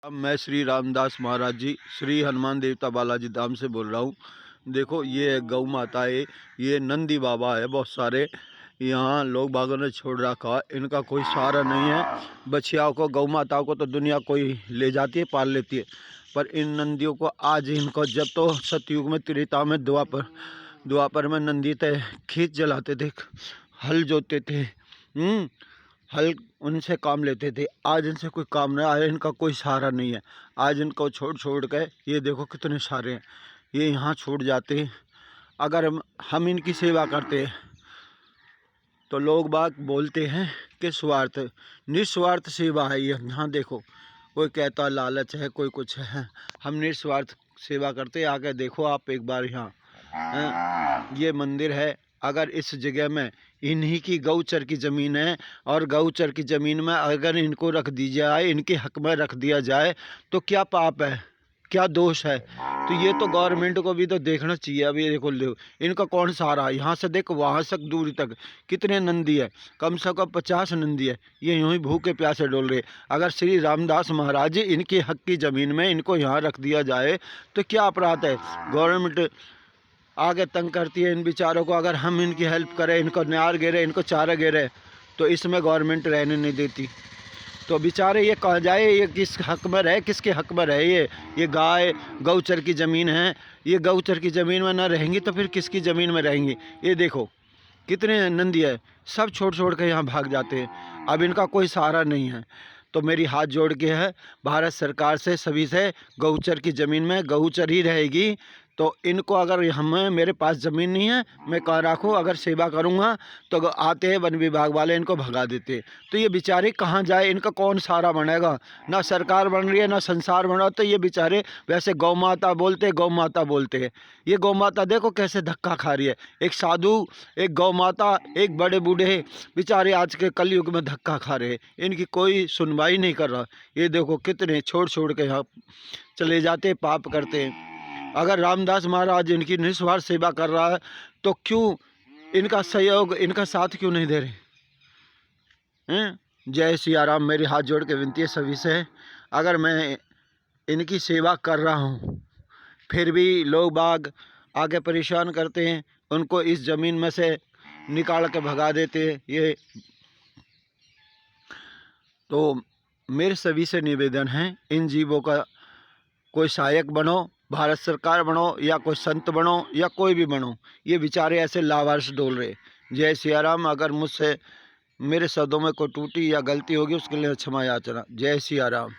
अब मैं श्री रामदास महाराज जी श्री हनुमान देवता बालाजी धाम से बोल रहा हूँ। देखो ये गौ माता है, ये नंदी बाबा है। बहुत सारे यहाँ लोग बागों ने छोड़ रखा, इनका कोई सहारा नहीं है। बछियाओं को, गौ माताओं को तो दुनिया कोई ले जाती है, पाल लेती है, पर इन नंदियों को आज इनको, जब तो सतयुग में, त्रेता में, द्वापर में नंदी थे, खींच जलाते थे, हल जोतते थे, हल उनसे काम लेते थे। आज इनसे कोई काम नहीं, आज इनका कोई सहारा नहीं है। आज इनको छोड़ छोड़ के ये देखो कितने सारे हैं, ये यहाँ छूट जाते हैं। अगर हम इनकी सेवा करते तो लोग बाग बोलते हैं कि स्वार्थ, निस्वार्थ सेवा है ये। यहाँ देखो, कोई कहता लालच है, कोई कुछ है, हम निस्वार्थ सेवा करते। आके देखो आप एक बार यहाँ, ये मंदिर है। अगर इस जगह में इन्हीं की गौचर की ज़मीन है, और गौचर की ज़मीन में अगर इनको रख दी जाए, इनके हक में रख दिया जाए, तो क्या पाप है, क्या दोष है? तो ये तो गवर्नमेंट को भी तो देखना चाहिए। अभी देखो इनका कौन सहारा है? यहाँ से देखो वहाँ तक दूरी तक कितने नंदी है, कम से कम 50 नंदी है। ये यूँ ही भूखे प्यासे डोल रहे। अगर श्री रामदास महाराज जी इनके हक की ज़मीन में इनको यहाँ रख दिया जाए तो क्या अपराध है? गवर्नमेंट आगे तंग करती है इन बेचारों को। अगर हम इनकी हेल्प करें, इनको न्यार गिरे, इनको चारा गिरे, तो इसमें गवर्नमेंट रहने नहीं देती। तो बेचारे ये कहाँ जाए, ये किस हक में रहे, किसके हक में रहे? ये गाय गौचर की ज़मीन है, ये गौचर की ज़मीन में ना रहेंगी तो फिर किसकी ज़मीन में रहेंगी? ये देखो कितने नंदी है, सब छोड़ छोड़ के यहाँ भाग जाते हैं। अब इनका कोई सहारा नहीं है। तो मेरी हाथ जोड़ के है भारत सरकार से, सभी से, गौचर की ज़मीन में गौचर ही रहेगी। तो इनको, अगर हमें, मेरे पास ज़मीन नहीं है, मैं कहाँ रखूँ? अगर सेवा करूँगा तो आते हैं वन विभाग वाले, इनको भगा देते। तो ये बेचारे कहाँ जाए? इनका कौन सहारा बनेगा? ना सरकार बन रही है, ना संसार बन रहा। तो ये बेचारे वैसे गौ माता बोलते, गौ माता बोलते हैं। ये गौ माता देखो कैसे धक्का खा रही है। एक साधु, एक गौ माता, एक बड़े बूढ़े बेचारे आज के कलयुग में धक्का खा रहे हैं। इनकी कोई सुनवाई नहीं कर रहा। ये देखो कितने छोड़ छोड़ के यहाँ चले जाते, पाप करते हैं। अगर रामदास महाराज इनकी निस्वार्थ सेवा कर रहा है तो क्यों इनका सहयोग, इनका साथ क्यों नहीं दे रहे हैं? जय सिया राम। मेरे हाथ जोड़ के विनती है सभी से, अगर मैं इनकी सेवा कर रहा हूँ फिर भी लोग बाग आगे परेशान करते हैं, उनको इस ज़मीन में से निकाल के भगा देते हैं। ये तो मेरे सभी से निवेदन है, इन जीवों का कोई सहायक बनो, भारत सरकार बनो, या कोई संत बनो, या कोई भी बनो। ये बेचारे ऐसे लावारिस डोल रहे। जय सिया राम। अगर मुझसे, मेरे शब्दों में कोई टूटी या गलती होगी उसके लिए क्षमा याचना। जय सिया राम।